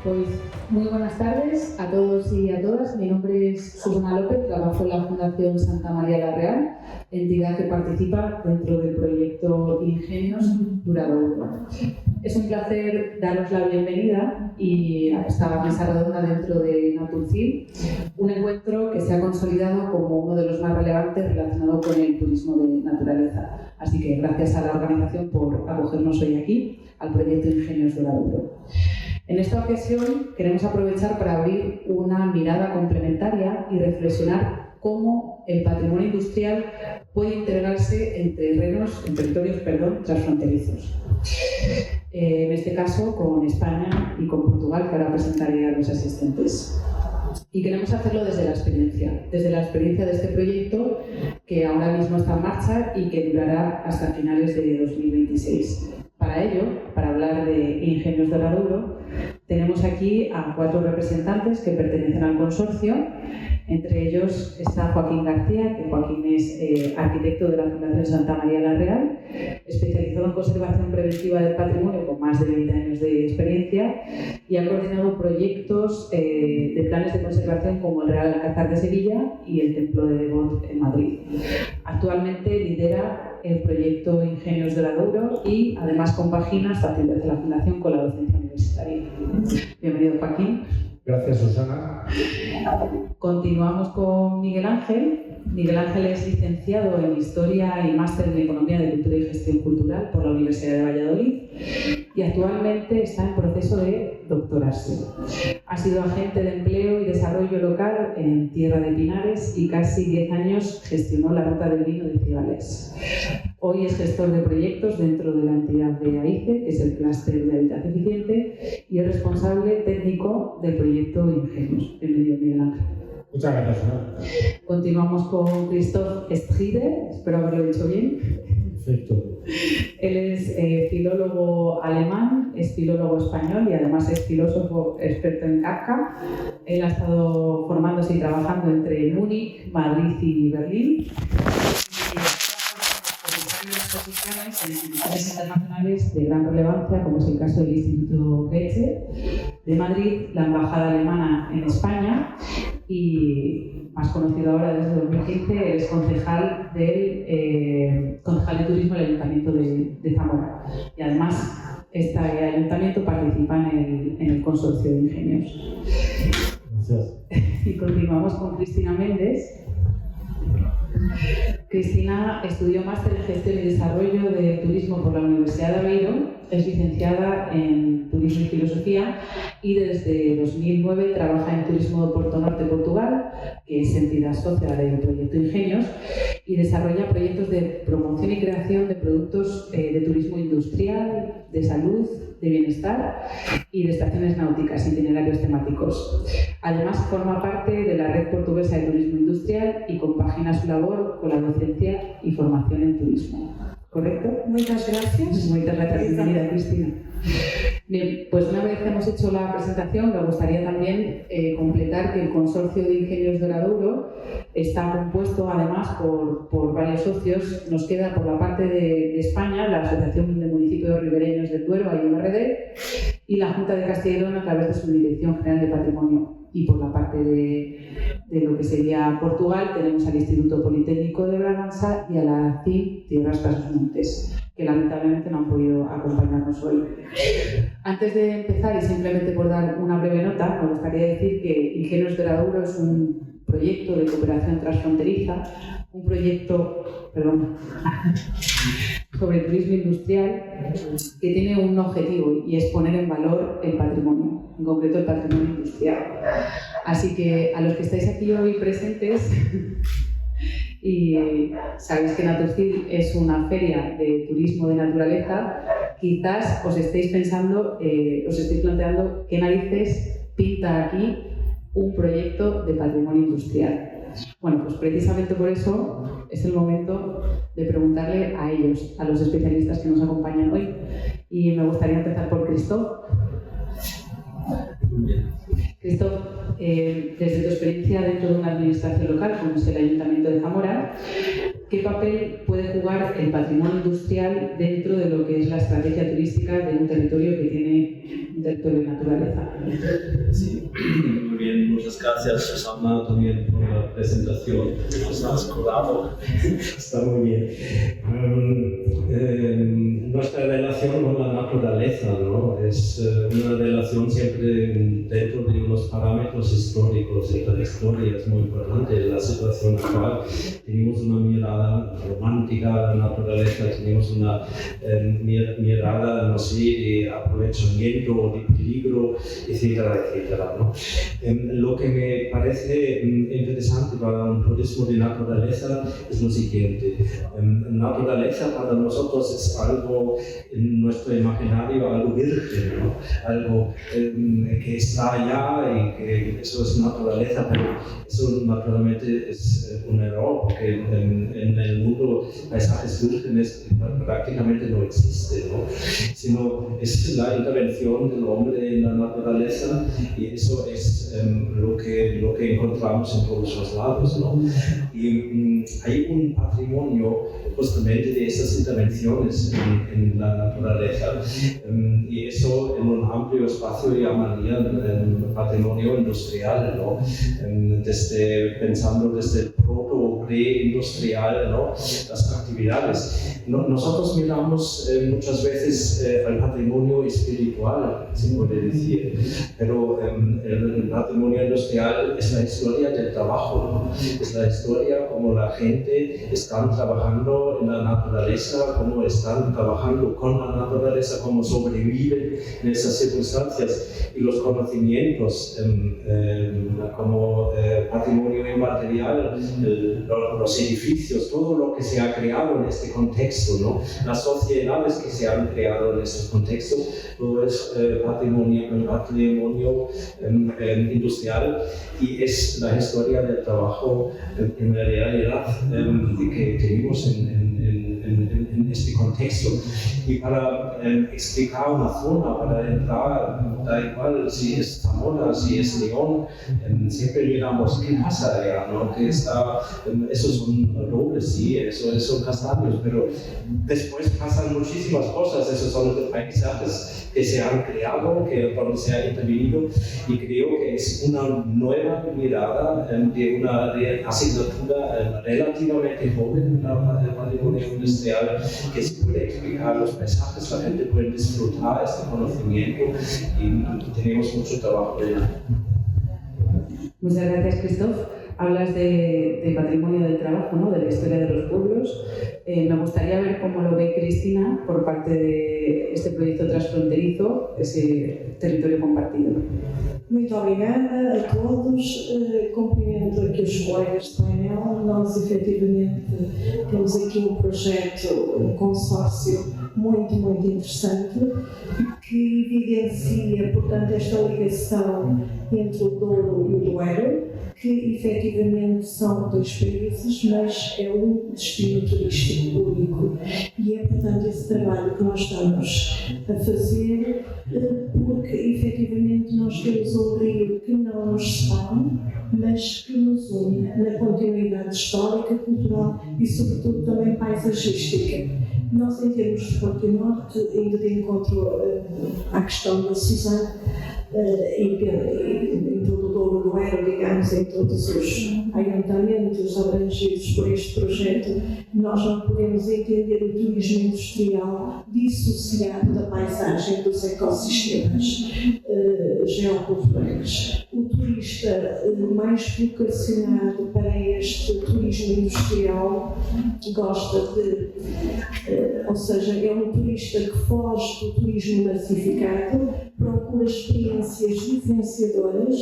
Pues muy buenas tardes a todos y a todas. Mi nombre es Susana López, trabajo en la Fundación Santa María la Real, entidad que participa dentro del proyecto Ingenios Duradouro. Es un placer daros la bienvenida y a esta mesa redonda dentro de Naturcil, un encuentro que se ha consolidado como uno de los más relevantes relacionado con el turismo de naturaleza. Así que gracias a la organización por acogernos hoy aquí al proyecto Ingenios Duradouro. En esta ocasión queremos aprovechar para abrir una mirada complementaria y reflexionar cómo el patrimonio industrial puede integrarse en territorios transfronterizos. En este caso con España y con Portugal, que ahora presentaré a los asistentes. Y queremos hacerlo desde la experiencia de este proyecto que ahora mismo está en marcha y que durará hasta finales de 2026. Para ello, para hablar de Ingenios Duradouro, tenemos aquí a 4 representantes que pertenecen al consorcio. Entre ellos está Joaquín García, que Joaquín es arquitecto de la Fundación Santa María la Real, especializado en conservación preventiva del patrimonio con más de 20 años de experiencia y ha coordinado proyectos de planes de conservación como el Real Alcázar de Sevilla y el Templo de Devot en Madrid. Actualmente lidera el proyecto Ingenios Duradouro y además compagina su actividad de la Fundación con la docencia universitaria. Bienvenido, Joaquín. Gracias, Susana. Continuamos con Miguel Ángel. Miguel Ángel es licenciado en Historia y máster en Economía de Cultura y Gestión Cultural por la Universidad de Valladolid y actualmente está en proceso de doctorarse. Ha sido agente de empleo y desarrollo local en Tierra de Pinares y casi 10 años gestionó la ruta del vino de Cigales. Hoy es gestor de proyectos dentro de la entidad de AICE, que es el clúster de Hábitat Eficiente, y es responsable técnico del proyecto Ingenios. Bienvenido, Miguel Ángel. Muchas gracias, Susana. Continuamos con Christoph Stride, espero haberlo dicho bien. Perfecto. Él es filólogo alemán, es filólogo español y además es filósofo experto en Kafka. Él ha estado formándose y trabajando entre Múnich, Madrid y Berlín. Exposiciones en instituciones internacionales de gran relevancia, como es el caso del Instituto Goethe de Madrid, la Embajada Alemana en España y, más conocido ahora desde 2015, es concejal de turismo del Ayuntamiento de Zamora. Y además, este ayuntamiento participa en el consorcio de Ingenios. Gracias. Y continuamos con Cristina Méndez. Cristina estudió máster en Gestión y Desarrollo de Turismo por la Universidad de Aveiro, es licenciada en Turismo y Filosofía y desde 2009 trabaja en Turismo de Porto Norte, Portugal, que es entidad socia del proyecto Ingenios, y desarrolla proyectos de promoción y creación de productos de turismo industrial, de salud, de bienestar y de estaciones náuticas, itinerarios temáticos. Además, forma parte de la Red Portuguesa de Turismo Industrial y compagina su labor con la docencia y formación en turismo. ¿Correcto? Muchas gracias. Muchas gracias. Bienvenida, Cristina. Bien, pues una vez que hemos hecho la presentación, me gustaría también completar que el consorcio de Ingenios Duradouro está compuesto además por varios socios. Nos queda por la parte de España la Asociación de Municipios Ribereños del Duero, AYURD, y la Junta de Castilla y León a través de su Dirección General de Patrimonio. Y por la parte de lo que sería Portugal tenemos al Instituto Politécnico de Bragança y a la CIM Tierras Pasos Montes, que lamentablemente no han podido acompañarnos hoy. Antes de empezar, y simplemente por dar una breve nota, me gustaría decir que Ingenios Duradouro es un proyecto de cooperación transfronteriza, un proyecto sobre turismo industrial que tiene un objetivo y es poner en valor el patrimonio, en concreto el patrimonio industrial. Así que a los que estáis aquí hoy presentes y sabéis que Naturcil es una feria de turismo de naturaleza, quizás os estéis planteando qué narices pinta aquí un proyecto de patrimonio industrial. Bueno, pues precisamente por eso es el momento de preguntarle a ellos, a los especialistas que nos acompañan hoy. Y me gustaría empezar por Christoph. Christoph, desde tu experiencia dentro de una administración local, como es el Ayuntamiento de Zamora, ¿qué papel puede jugar el patrimonio industrial dentro de lo que es la estrategia turística de un territorio que tiene territorio y naturaleza. Sí, muy bien, muchas gracias Susana también por la presentación que nos has colado. Está muy bien. Nuestra relación con la naturaleza, ¿no? Es una relación siempre dentro de unos parámetros históricos, y la historia es muy importante. En la situación actual tenemos una mirada romántica a la naturaleza, tenemos una mirada, no sé, de aprovechamiento o de peligro, etcétera, etcétera, ¿no? Lo que me parece interesante para un turismo de naturaleza es lo siguiente. Naturaleza para nosotros es algo en nuestro imaginario, algo virgen, ¿no? Algo que está allá y que eso es naturaleza, pero eso naturalmente es un error, porque en el mundo paisajes vírgenes prácticamente no existe, ¿no? Sino es la intervención del hombre en la naturaleza, y eso es lo que encontramos en todos los lados, ¿no? Y hay un patrimonio justamente de esas intervenciones en la naturaleza, y eso en un amplio espacio llamarían patrimonio industrial, ¿no? Pensando desde el proto preindustrial, ¿no? Las actividades. Nosotros miramos muchas veces al patrimonio espiritual, se puede decir, pero el patrimonio industrial es la historia del trabajo, ¿no? Es la historia como la gente está trabajando en la naturaleza, cómo están trabajando con la naturaleza, cómo sobreviven en esas circunstancias, y los conocimientos como patrimonio inmaterial, los edificios, todo lo que se ha creado en este contexto, ¿no? Las sociedades que se han creado en estos contextos, todo es patrimonio industrial, y es la historia del trabajo en la realidad que tenemos en este contexto. Y para explicar una zona, para entrar, da igual si es Zamora, si es León, siempre miramos qué pasa allá, ¿no? Que está, esos son robles, sí, esos son castaños, pero después pasan muchísimas cosas. Esos son paisajes que se han creado, donde se ha intervenido, y creo que es una nueva mirada de una asignatura relativamente joven en el patrimonio industrial, que se puede explicar los paisajes, la gente puede disfrutar este conocimiento, y tenemos mucho trabajo en ello. Muchas gracias, Christoph. Hablas de patrimonio del trabajo, ¿no? De la historia de los pueblos. Me gustaría ver cómo lo ve Cristina por parte de este proyecto transfronterizo, ese territorio compartido. Muito obrigada a todos. Cumprimento aqui os colegas de painel. Nós, efetivamente, temos aqui um projeto, um consórcio muito, muito interessante, que evidencia, portanto, esta ligação entre o Douro e o Duero, que efetivamente são dois países, mas é um destino turístico único. E é, portanto, esse trabalho que nós estamos a fazer, porque efetivamente nós temos um rio que não nos separa, mas que nos une na continuidade histórica, cultural e, sobretudo, também paisagística. Nós, em termos de Porto e Norte, ainda de encontro à questão da Susana, em todo o Douro Duero, digamos, em todos os ayuntamentos abrangidos por este projeto, nós não podemos entender o turismo industrial dissociado da paisagem, dos ecossistemas geoculturais. O turista mais vocacionado para este turismo industrial gosta de, ou seja, é um turista que foge do turismo massificado, procura experiências vivenciadoras,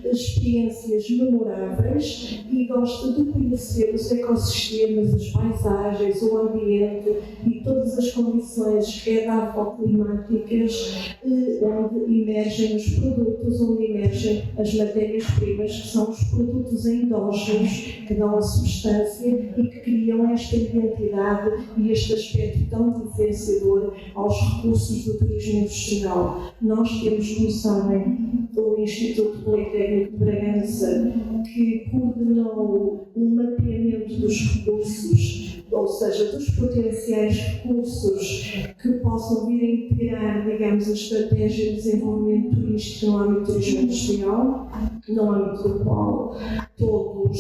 experiências memoráveis, e gosta de conhecer os ecossistemas, as paisagens, o ambiente e todas as condições edafoclimáticas onde emergem os produtos, onde emergem as matérias-primas, que são os produtos endógenos que dão a substância e que criam esta identidade e este aspecto tão diferenciador aos recursos do turismo industrial. Nós temos, como sabem, o Instituto Politécnico de Bragança, que coordenou o mapeamento dos recursos ou seja, dos potenciais recursos que possam vir a integrar, digamos, a estratégia de desenvolvimento turístico no âmbito do turismo industrial, no âmbito do qual todos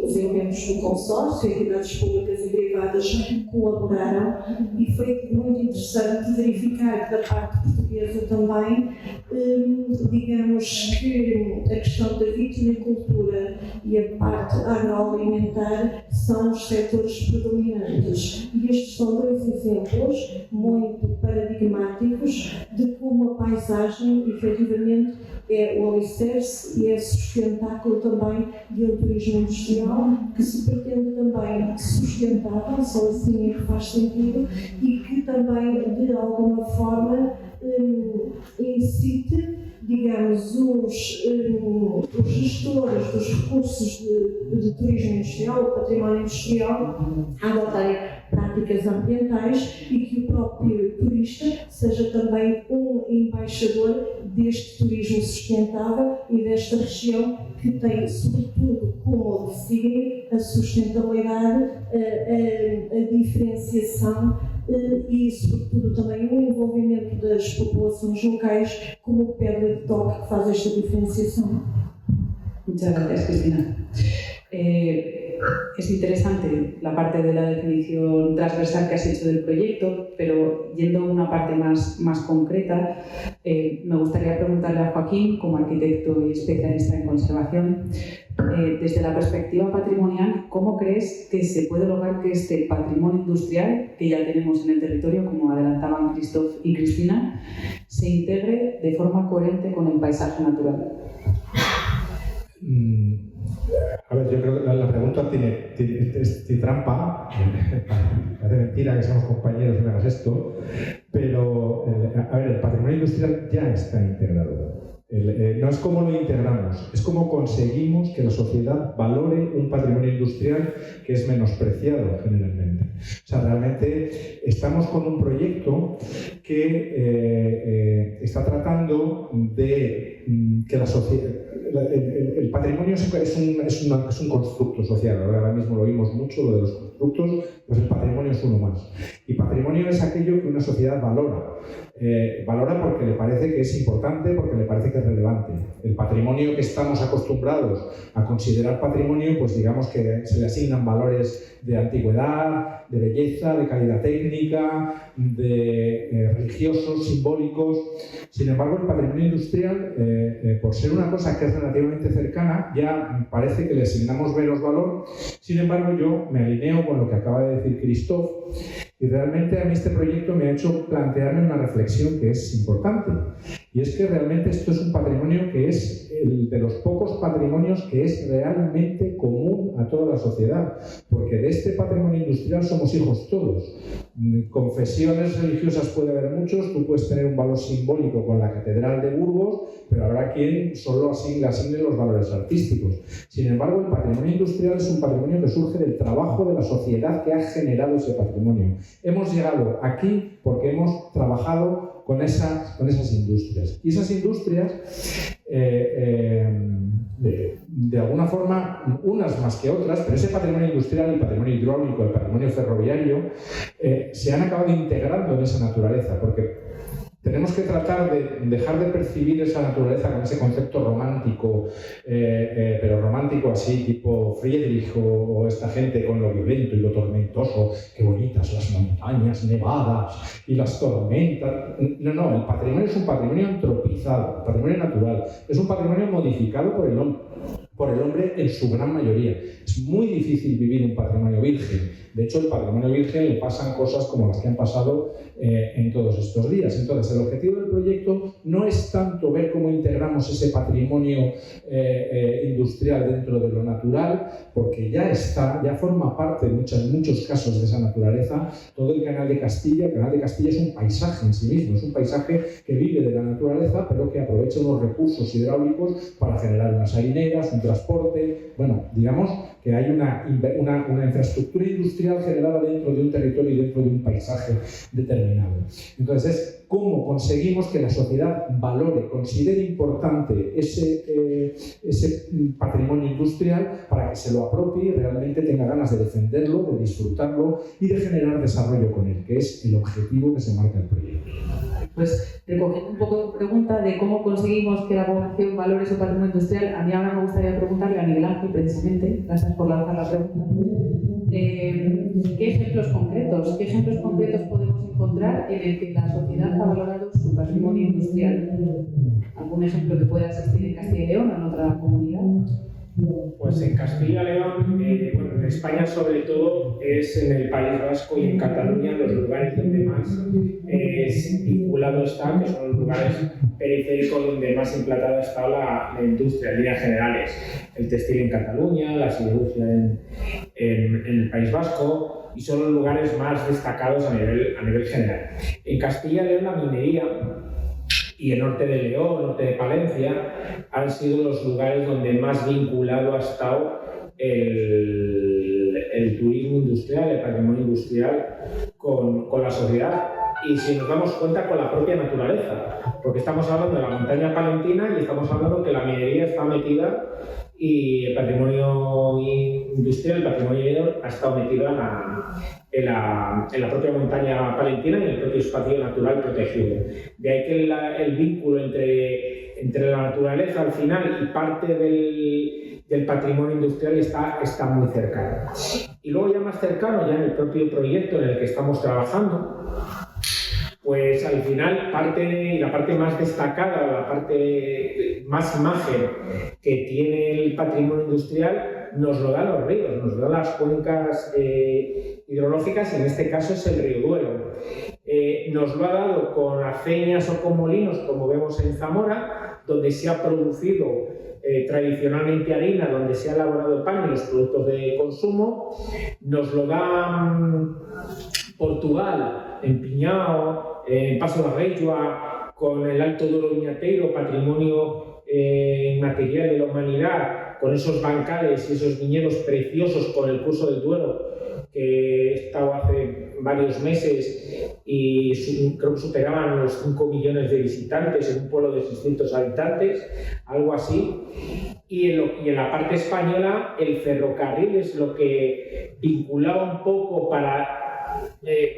os elementos do consórcio, entidades públicas e privadas colaboraram, e foi muito interessante verificar que da parte portuguesa também, digamos que a questão da vitinicultura e a parte agroalimentar são os setores predominantes. E estes são dois exemplos muito paradigmáticos de como a paisagem, efetivamente, é o alicerce e é sustentáculo também de um turismo industrial que se pretende também sustentável, só assim é que faz sentido, e que também, de alguma forma, incite, digamos, os gestores dos recursos de turismo industrial, património industrial, a adotarem práticas ambientais e que o próprio turista seja também um embaixador deste turismo sustentável e desta região que tem, sobretudo, como define a sustentabilidade, a diferenciação e, sobretudo, também o envolvimento das populações locais como pedra de toque que faz esta diferenciação. Muchas gracias, Cristina. Es interesante la parte de la definición transversal que has hecho del proyecto, pero yendo a una parte más concreta, me gustaría preguntarle a Joaquín, como arquitecto y especialista en conservación, desde la perspectiva patrimonial, ¿cómo crees que se puede lograr que este patrimonio industrial que ya tenemos en el territorio, como adelantaban Christoph y Cristina, se integre de forma coherente con el paisaje natural? A ver, yo creo que la pregunta tiene trampa. Parece mentira que somos compañeros y me hagas esto, pero a ver, el patrimonio industrial ya está integrado. No es cómo lo integramos, es cómo conseguimos que la sociedad valore un patrimonio industrial que es menospreciado generalmente. O sea, realmente estamos con un proyecto que está tratando de que la sociedad... El patrimonio es un constructo social. Ahora mismo lo oímos mucho, lo de los constructos, pues el patrimonio es uno más. Y patrimonio es aquello que una sociedad valora. Valora porque le parece que es importante, porque le parece que es relevante. El patrimonio que estamos acostumbrados a considerar patrimonio, pues digamos que se le asignan valores de antigüedad, de belleza, de calidad técnica, de religiosos, simbólicos. Sin embargo, el patrimonio industrial, por ser una cosa que es relativamente cercana, ya parece que le asignamos menos valor. Sin embargo, yo me alineo con lo que acaba de decir Christoph, y realmente a mí este proyecto me ha hecho plantearme una reflexión que es importante. Y es que realmente esto es un patrimonio que es el de los pocos patrimonios que es realmente común a toda la sociedad, porque de este patrimonio industrial somos hijos todos. Confesiones religiosas puede haber muchos, tú puedes tener un valor simbólico con la Catedral de Burgos, pero habrá quien solo le asigne los valores artísticos. Sin embargo, el patrimonio industrial es un patrimonio que surge del trabajo de la sociedad que ha generado ese patrimonio. Hemos llegado aquí porque hemos trabajado con esas industrias. Y esas industrias, de alguna forma, unas más que otras, pero ese patrimonio industrial, el patrimonio hidráulico, el patrimonio ferroviario, se han acabado integrando en esa naturaleza, porque tenemos que tratar de dejar de percibir esa naturaleza con ese concepto romántico, pero romántico así, tipo Friedrich o esta gente con lo violento y lo tormentoso, qué bonitas las montañas nevadas y las tormentas. No, el patrimonio es un patrimonio antropizado, un patrimonio natural, es un patrimonio modificado por el hombre en su gran mayoría. Es muy difícil vivir un patrimonio virgen. De hecho, el patrimonio virgen le pasan cosas como las que han pasado en todos estos días. Entonces, el objetivo del proyecto no es tanto ver cómo integramos ese patrimonio industrial dentro de lo natural, porque ya forma parte en muchos casos de esa naturaleza. Todo el Canal de Castilla es un paisaje en sí mismo, es un paisaje que vive de la naturaleza, pero que aprovecha unos recursos hidráulicos para generar unas harineras, un transporte. Bueno, digamos que hay una infraestructura industrial generada dentro de un territorio y dentro de un paisaje determinado. Entonces, es cómo conseguimos que la sociedad valore, considere importante ese patrimonio industrial para que se lo apropie y realmente tenga ganas de defenderlo, de disfrutarlo y de generar desarrollo con él, que es el objetivo que se marca el proyecto. Pues recogiendo un poco tu pregunta de cómo conseguimos que la población valore su patrimonio industrial, a mí ahora me gustaría preguntarle a Miguel Ángel, precisamente, gracias por lanzar la pregunta, ¿qué ejemplos concretos podemos encontrar en el que la sociedad ha valorado su patrimonio industrial? ¿Algún ejemplo que pueda existir en Castilla y León o en otra comunidad? Pues en Castilla y León, bueno, en España sobre todo, es en el País Vasco y en Cataluña los lugares donde más vinculado está, que son los lugares periféricos donde más implantada está la industria en líneas generales. El textil en Cataluña, la siderurgia en el País Vasco, y son los lugares más destacados a nivel general. En Castilla y León la minería y el norte de León, el norte de Palencia, han sido los lugares donde más vinculado ha estado el turismo industrial, el patrimonio industrial con la sociedad. Y si nos damos cuenta, con la propia naturaleza, porque estamos hablando de la montaña palentina y estamos hablando que la minería está metida y el patrimonio industrial, el patrimonio minero, ha estado metido en la propia montaña palentina y en el propio espacio natural protegido. De ahí que el vínculo entre la naturaleza al final y parte del patrimonio industrial está muy cercano. Y luego ya más cercano, ya en el propio proyecto en el que estamos trabajando, pues al final la parte más destacada, la parte más imagen que tiene el patrimonio industrial nos lo dan los ríos, nos lo dan las cuencas hidrológicas, y en este caso es el río Duero. Nos lo ha dado con aceñas o con molinos, como vemos en Zamora, donde se ha producido tradicionalmente harina, donde se ha elaborado pan y los productos de consumo. Nos lo da Portugal, en Piñao, en Paso de Arreyua, con el Alto Douro Viñateiro, patrimonio inmaterial de la humanidad, con esos bancales y esos viñedos preciosos, con el curso del Duero, que he estado hace varios meses y creo que superaban los 5 millones de visitantes en un pueblo de 600 habitantes, algo así. Y en la parte española, el ferrocarril es lo que vinculaba un poco para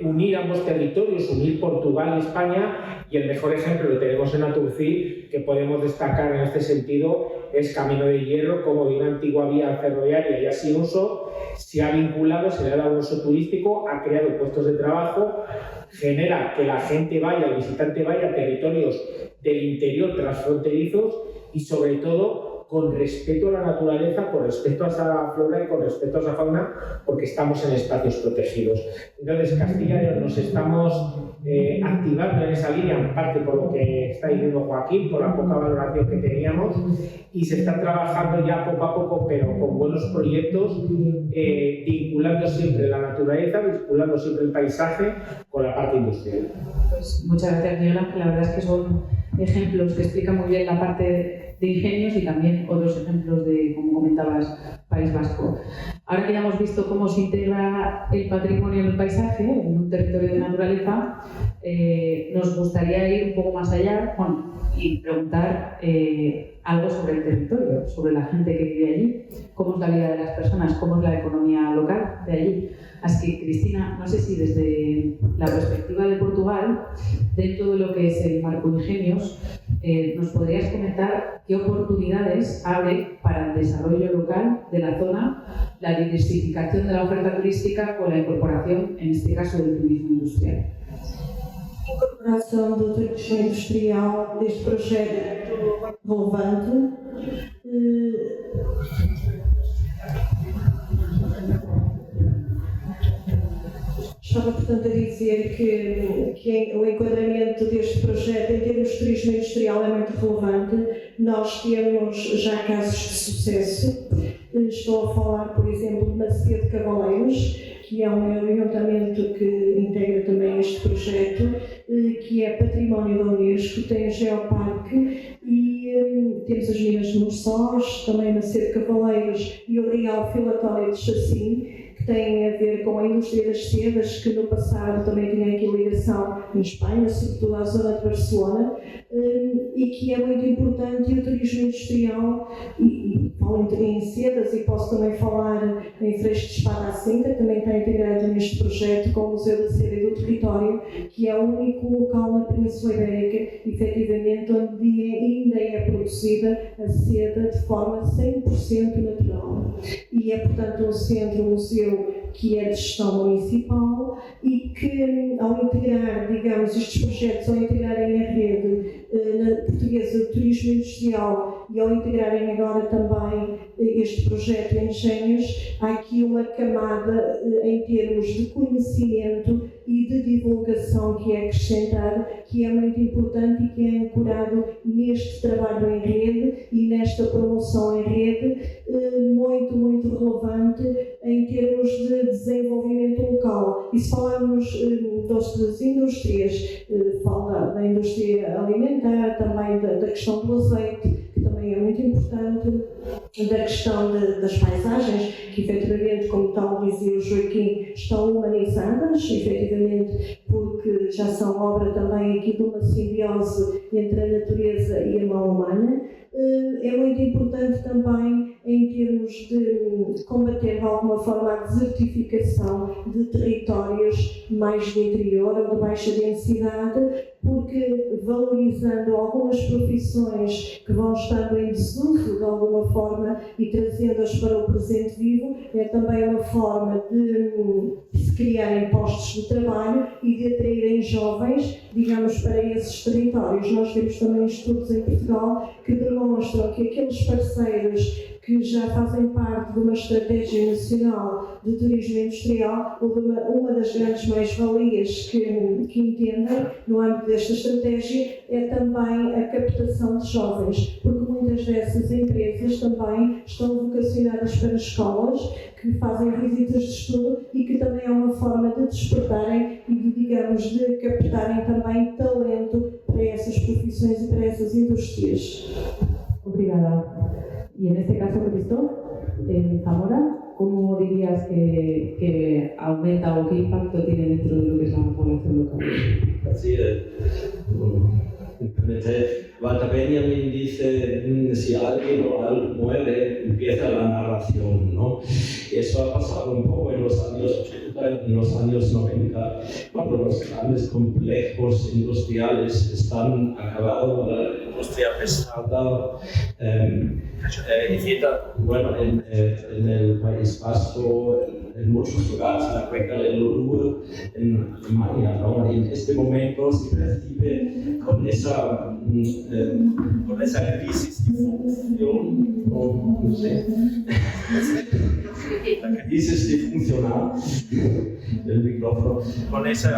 unir ambos territorios, unir Portugal y España, y el mejor ejemplo lo tenemos en Aturcí, que podemos destacar en este sentido, es Camino de Hierro, como de una antigua vía ferroviaria ya sin uso, se ha vinculado, se le ha dado un uso turístico, ha creado puestos de trabajo, genera que la gente vaya, el visitante vaya a territorios del interior transfronterizos y sobre todo con respeto a la naturaleza, con respeto a esa flora y con respeto a esa fauna, porque estamos en espacios protegidos. Entonces, Castilla y León nos estamos activando en esa línea, en parte por lo que está diciendo Joaquín, por la poca valoración que teníamos, y se está trabajando ya poco a poco, pero con buenos proyectos, vinculando siempre la naturaleza, vinculando siempre el paisaje con la parte industrial. Pues muchas gracias, Miguel Ángel. La verdad es que son ejemplos que explican muy bien la parte de ingenios y también otros ejemplos de, como comentabas, País Vasco. Ahora que ya hemos visto cómo se integra el patrimonio en el paisaje, en un territorio de naturaleza, nos gustaría ir un poco más allá y preguntar algo sobre el territorio, sobre la gente que vive allí, cómo es la vida de las personas, cómo es la economía local de allí. Así que, Cristina, no sé si desde la perspectiva de Portugal, dentro de lo que es el marco Ingenios, nos podrías comentar qué oportunidades abre para el desarrollo local de la zona, la diversificación de la oferta turística con la incorporación, en este caso, del turismo industrial. Incorporação do turismo industrial deste projeto relevante. Estava, portanto, a dizer que o enquadramento deste projeto em termos de turismo industrial é muito relevante. Nós temos já casos de sucesso. Estou a falar, por exemplo, de Macia de Cavaleiros, que é um ayuntamento que integra também este projeto, que é património da Unesco, tem um geoparque e temos as minas de Morçós, também na Sede de Cavaleiros e o Real Filatório de Chacim, que têm a ver com a indústria das sedas, que no passado também tinha aqui ligação em Espanha, sobretudo à zona de Barcelona, e que é muito importante. E o turismo industrial, e falo em sedas, e posso também falar em Freixo de Espada à Cinta, que também está integrado neste projeto com o Museu da Seda e do Território, que é o único local na Península Ibérica, efetivamente, onde ainda é produzida a seda de forma 100% natural. E é, portanto, um centro-museu que é de gestão municipal e que, ao integrar, digamos, estes projetos, ao integrarem a rede portuguesa de turismo industrial e ao integrarem agora também este projeto em Engenhos, há aqui uma camada em termos de conhecimento e de divulgação que é acrescentada, que é muito importante e que é ancorado neste trabalho em rede e nesta promoção em rede, muito, muito relevante em termos de desenvolvimento local. E se falarmos das indústrias, fala da indústria alimentar, também da questão do azeite, que também é muito importante, da questão das paisagens, que efetivamente, como tal dizia o Joaquim, estão humanizadas, efetivamente, porque já são obra também aqui de uma simbiose entre a natureza e a mão humana. É muito importante também em termos de combater de alguma forma a desertificação de territórios mais de interior ou de baixa densidade, porque valorizando algumas profissões que vão estando em desuso de alguma forma e trazendo-as para o presente vivo, é também uma forma de se criarem postos de trabalho e de atraírem jovens, digamos, para esses territórios. Nós temos também estudos em Portugal que demonstram que aqueles parceiros que já fazem parte de uma estratégia nacional de turismo industrial, uma das grandes mais-valias que entendem no âmbito desta estratégia é também a captação de jovens, porque muitas dessas empresas também estão vocacionadas para escolas que fazem visitas de estudo e que também é uma forma de despertarem e de, digamos, de captarem também talento para essas profissões e para essas indústrias. Obrigada. Y en este caso, Cristóbal, en Zamora, ¿cómo dirías que aumenta o qué impacto tiene dentro de lo que es la población local? Sí, Walter Benjamin dice, si alguien o algo muere, empieza la narración, ¿no? Y eso ha pasado un poco en los años 80, en los años 90, cuando los grandes complejos industriales están acabados, la industria pesada, bueno, en el País Vasco, en muchos lugares, en la cuenca del Ruhr, en Alemania, ¿no? Y en este momento se percibe con esa crisis de función, no sé, la crisis de funcionar del micrófono, con esa...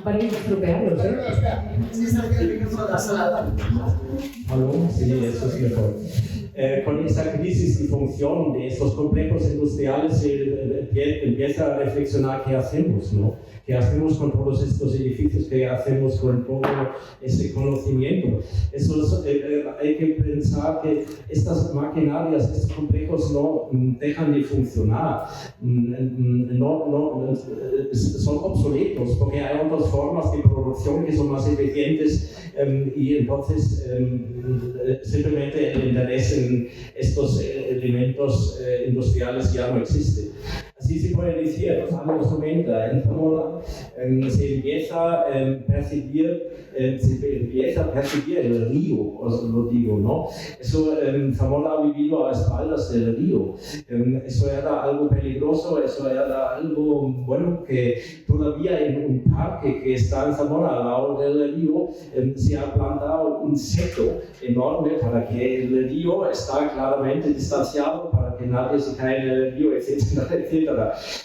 Para estropearlos, ¿eh? ¿Aló? Sí, eso es mejor. Con esa crisis de función de estos complejos industriales se empieza a reflexionar qué hacemos, ¿no? ¿Qué hacemos con todos estos edificios? ¿Qué hacemos con todo ese conocimiento? Hay que pensar que estas maquinarias, estos complejos no dejan de funcionar, son obsoletos porque hay otras formas de producción que son más eficientes y entonces simplemente el interés en estos elementos industriales ya no existe. Así se puede decir, en los años 90 en Zamora se empieza a percibir el río, os lo digo, ¿no? Eso, Zamora ha vivido a espaldas del río. Eso era algo peligroso, eso era algo, bueno, que todavía en un parque que está en Zamora al lado del río se ha plantado un seto enorme para que el río está claramente distanciado, para que nadie se caiga en el río, etcétera, etcétera.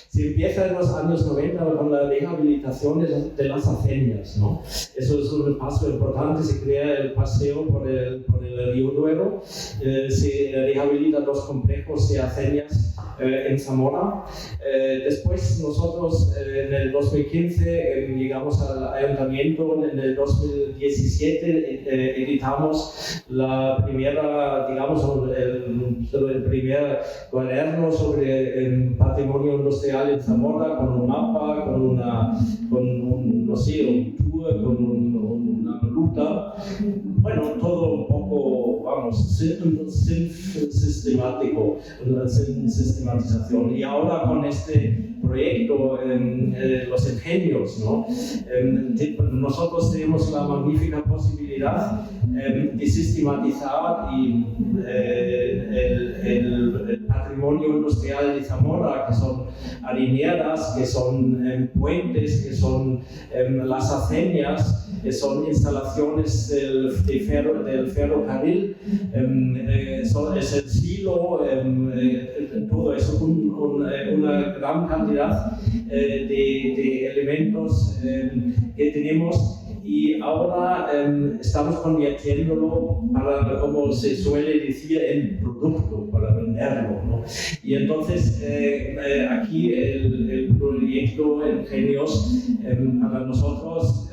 Se empieza en los años 90 con la rehabilitación de las aceñas, ¿no? Eso es un paso importante, se crea el paseo por el río Duero, se rehabilitan los complejos de aceñas en Zamora. Después nosotros en el 2015 llegamos al ayuntamiento, en el 2017 editamos la primera, digamos, el primer cuaderno sobre el patrimonio industrial en Zamora, con un mapa, con un tour, con una ruta. Bueno, todo un poco, vamos, sin sistemático, sin sistematización. Y ahora con este proyecto, los ingenios, ¿no? Nosotros tenemos la magnífica posibilidad de sistematizar el patrimonio industrial de Zamora, que son harineras, que son puentes, que son las aceñas, que son instalaciones del ferrocarril, es el silo, todo eso, una gran cantidad de elementos que tenemos. Y ahora estamos convirtiéndolo para, como se suele decir, en producto, para venderlo, ¿no? Y entonces aquí el proyecto Ingenios para nosotros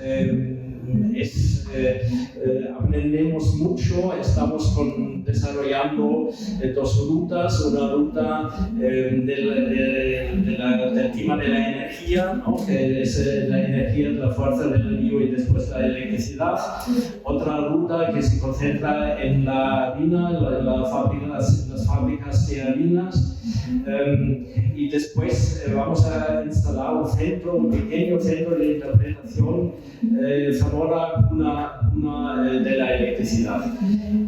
aprendemos mucho, estamos desarrollando dos rutas, una ruta del tema de la energía, ¿no? Que es la energía, la fuerza del río y después la electricidad, otra ruta que se concentra en la harina, las fábricas de harinas, y después vamos a instalar un pequeño centro de interpretación Zamora, una de la electricidad.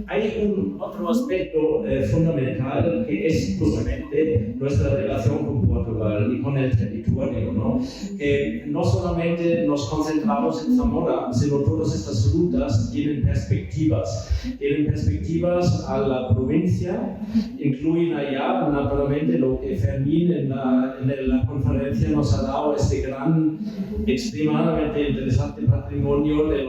Hay un otro aspecto fundamental que es justamente nuestra relación con Portugal y con el territorio, ¿no? Que no solamente nos concentramos en Zamora, sino todas estas rutas tienen perspectivas a la provincia, incluyen allá naturalmente lo que Fermín en la conferencia nos ha dado, este gran, extremadamente interesante patrimonio de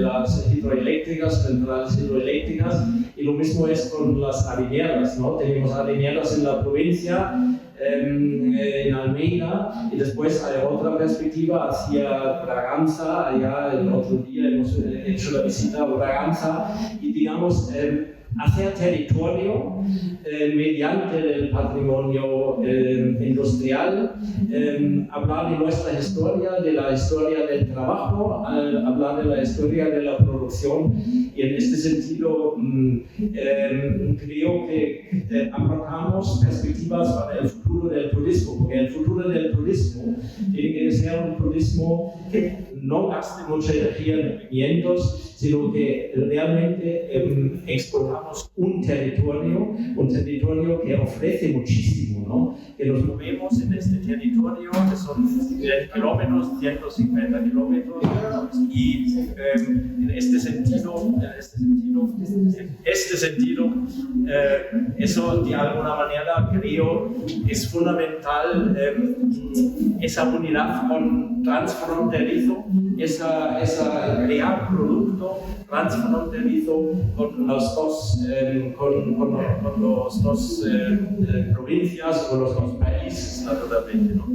las hidroeléctricas, centrales hidroeléctricas, y lo mismo es con las harineras, ¿no? Tenemos harineras en la provincia, en Almeida, y después hay otra perspectiva hacia Braganza. Allá el otro día hemos hecho la visita a Braganza y digamos hacer territorio mediante el patrimonio industrial, hablar de nuestra historia, de la historia del trabajo, hablar de la historia de la producción, y en este sentido creo que aportamos perspectivas para el futuro del turismo, porque el futuro del turismo tiene que ser un turismo que no gaste mucha energía en movimientos, sino que realmente explotamos un territorio que ofrece muchísimo, ¿no? Que nos movemos en este territorio, que son 100 kilómetros, 150 kilómetros, y en este sentido, eso de alguna manera creo es fundamental, esa unidad transfronterizo, crear producto transfronterizo con las dos provincias, con los dos países, naturalmente, ¿no?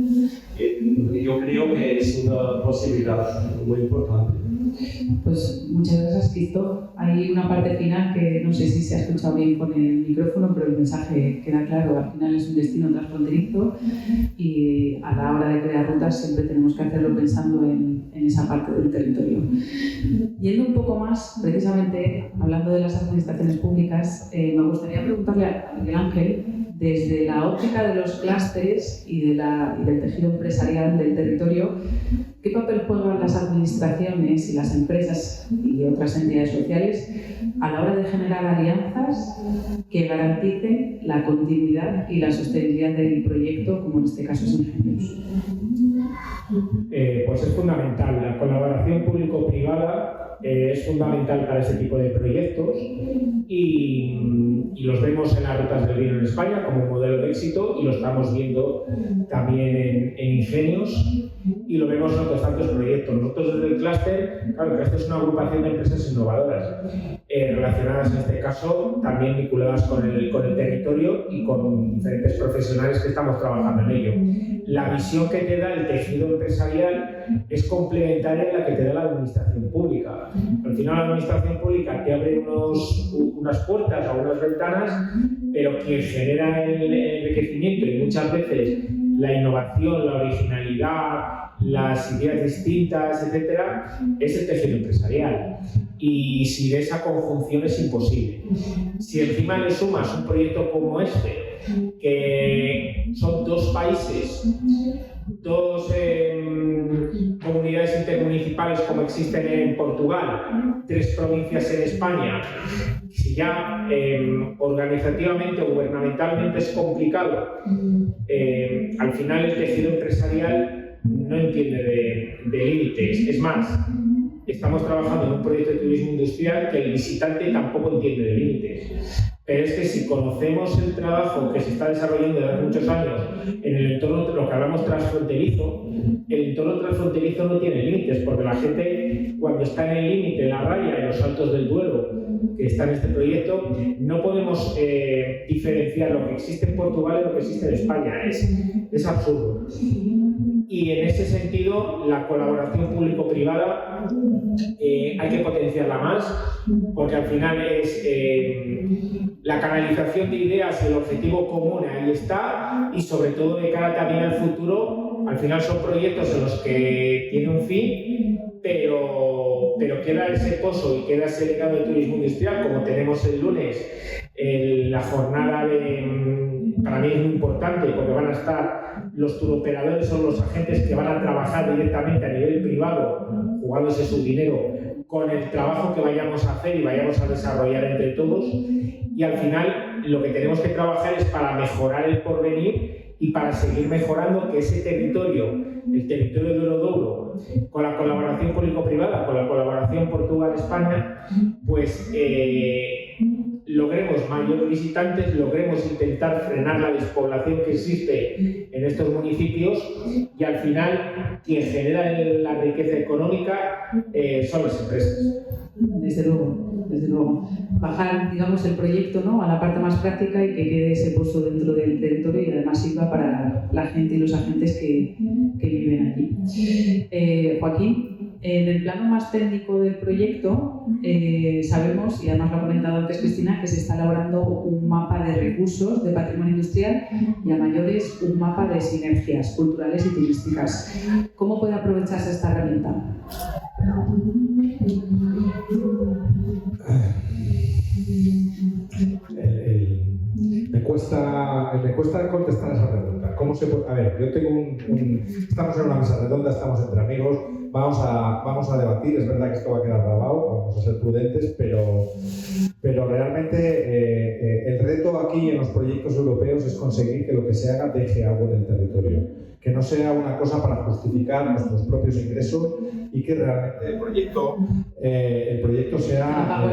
Yo creo que es una posibilidad muy importante. Pues muchas gracias, Cristo. Hay una parte final que no sé si se ha escuchado bien con el micrófono, pero el mensaje queda claro. Al final es un destino transfronterizo y a la hora de crear rutas siempre tenemos que hacerlo pensando en esa parte del territorio. Yendo un poco más, precisamente hablando de las administraciones públicas, me gustaría preguntarle a Miguel Ángel, desde la óptica de los clústeres y del tejido empresarial del territorio, ¿qué papel juegan las administraciones y las empresas y otras entidades sociales a la hora de generar alianzas que garanticen la continuidad y la sostenibilidad del proyecto, como en este caso es Ingenios? pues es fundamental. La colaboración público-privada es fundamental para ese tipo de proyectos y los vemos en las rutas del vino en España como un modelo de éxito y lo estamos viendo también en Ingenios y lo vemos en otros tantos proyectos. Nosotros desde el clúster, claro, el clúster es una agrupación de empresas innovadoras relacionadas en este caso, también vinculadas con el territorio y con diferentes profesionales que estamos trabajando en ello. La visión que te da el tejido empresarial es complementaria a la que te da la administración pública. Al final la administración pública te abre unas puertas o unas ventanas, pero quien genera el enriquecimiento y muchas veces la innovación, la originalidad, las ideas distintas, etcétera, es el tejido empresarial. Y sin esa conjunción es imposible. Si encima le sumas un proyecto como este, que son 2 países, 2 comunidades intermunicipales como existen en Portugal, 3 provincias en España, si ya organizativamente o gubernamentalmente es complicado, al final el tejido empresarial no entiende de límites. Es más, estamos trabajando en un proyecto de turismo industrial que el visitante tampoco entiende de límites. Pero es que si conocemos el trabajo que se está desarrollando desde hace muchos años en el entorno de lo que hablamos transfronterizo, el entorno transfronterizo no tiene límites, porque la gente cuando está en el límite, en la raya, en los Altos del Duero, que está en este proyecto, no podemos diferenciar lo que existe en Portugal y lo que existe en España. Es absurdo. Y en ese sentido, la colaboración público-privada hay que potenciarla más, porque al final es la canalización de ideas y el objetivo común ahí está, y sobre todo de cara también al futuro, al final son proyectos en los que tiene un fin, pero queda ese pozo y queda ese legado de turismo industrial, como tenemos el lunes, la jornada para mí es muy importante, porque van a estar los turoperadores, son los agentes que van a trabajar directamente a nivel privado, jugándose su dinero con el trabajo que vayamos a hacer y vayamos a desarrollar entre todos, y al final lo que tenemos que trabajar es para mejorar el porvenir y para seguir mejorando que ese territorio, el territorio de Douro, con la colaboración público-privada, con la colaboración Portugal-España, pues logremos mayores visitantes, logremos intentar frenar la despoblación que existe en estos municipios, y al final quien genera la riqueza económica son las empresas. Desde luego. Bajar, digamos, el proyecto, ¿no?, a la parte más práctica y que quede ese pozo dentro del territorio y además sirva para la gente y los agentes que viven allí. Joaquín, en el plano más técnico del proyecto, sabemos, y además lo ha comentado antes Cristina, que se está elaborando un mapa de recursos de patrimonio industrial y a mayores un mapa de sinergias culturales y turísticas. ¿Cómo puede aprovecharse esta herramienta? Me cuesta contestar esa pregunta. ¿Cómo se puede? A ver, yo tengo estamos en una mesa redonda, estamos entre amigos, vamos a debatir. Es verdad que esto va a quedar grabado, vamos a ser prudentes, pero realmente el reto aquí en los proyectos europeos es conseguir que lo que se haga deje algo en el territorio, que no sea una cosa para justificar nuestros propios ingresos y que realmente el proyecto sea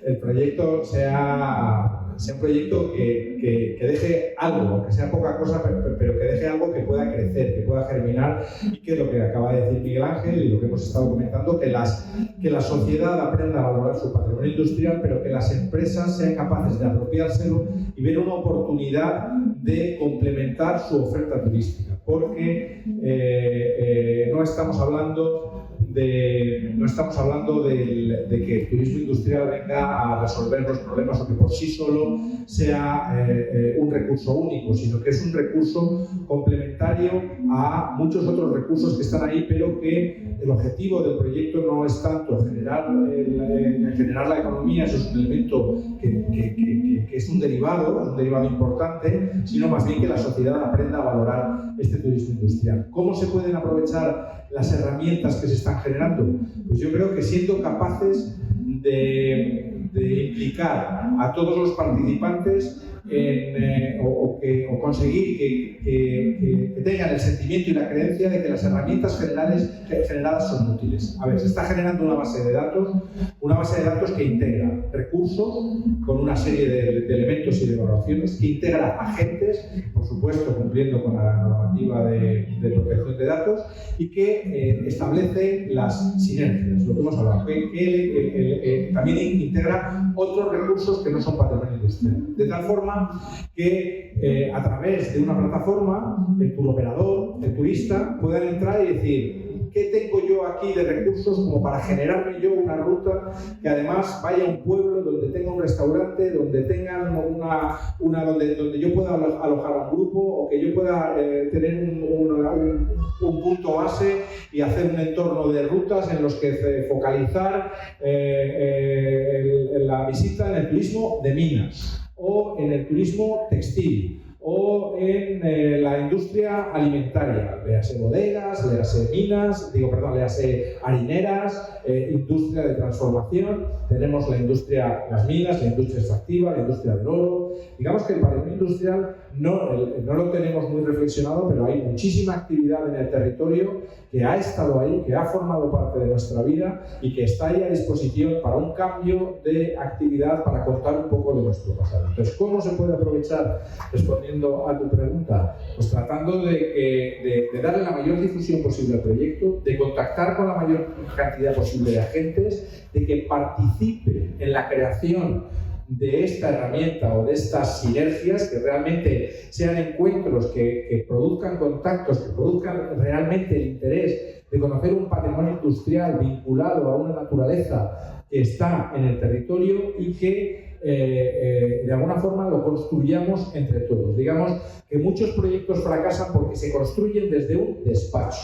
el proyecto sea un proyecto que deje algo, aunque sea poca cosa, pero que deje algo que pueda crecer, que pueda germinar, y que lo que acaba de decir Miguel Ángel y lo que hemos estado comentando, que la sociedad aprenda a valorar su patrimonio industrial, pero que las empresas sean capaces de apropiárselo y ver una oportunidad de complementar su oferta turística, porque no estamos hablando de que el turismo industrial venga a resolver los problemas o que por sí solo sea un recurso único, sino que es un recurso complementario a muchos otros recursos que están ahí, pero que el objetivo del proyecto no es tanto generar la economía, eso es un elemento que es un derivado importante, sino más bien que la sociedad aprenda a valorar este turismo industrial. ¿Cómo se pueden aprovechar las herramientas que se están generando? Pues yo creo que siendo capaces de implicar a todos los participantes o conseguir que tengan el sentimiento y la creencia de que las herramientas generadas son útiles. A ver, se está generando una base de datos que integra recursos con una serie de elementos y de evaluaciones, que integra agentes, por supuesto cumpliendo con la normativa de protección de datos, y que establece las sinergias, lo que hemos hablado, que también integra otros recursos que no son patrimonio industrial. De tal forma que a través de una plataforma, el turoperador, el turista, puedan entrar y decir: ¿qué tengo yo aquí de recursos como para generarme yo una ruta que además vaya a un pueblo donde tenga un restaurante, donde tengan donde yo pueda alojar a un grupo, o que yo pueda tener un punto base y hacer un entorno de rutas en los que focalizar la visita en el turismo de minas o en el turismo textil o en la industria alimentaria, léase bodegas, léase minas, léase harineras, industria de transformación. Tenemos la industria, las minas, la industria extractiva, la industria del oro. Digamos que el patrimonio industrial no lo tenemos muy reflexionado, pero hay muchísima actividad en el territorio que ha estado ahí, que ha formado parte de nuestra vida y que está ahí a disposición para un cambio de actividad, para contar un poco de nuestro pasado. Entonces, ¿cómo se puede aprovechar? Respondiendo a tu pregunta, pues tratando de darle la mayor difusión posible al proyecto, de contactar con la mayor cantidad posible de agentes, de que participe en la creación de esta herramienta o de estas sinergias, que realmente sean encuentros que produzcan contactos, que produzcan realmente el interés de conocer un patrimonio industrial vinculado a una naturaleza que está en el territorio y que de alguna forma lo construyamos entre todos. Digamos que muchos proyectos fracasan porque se construyen desde un despacho.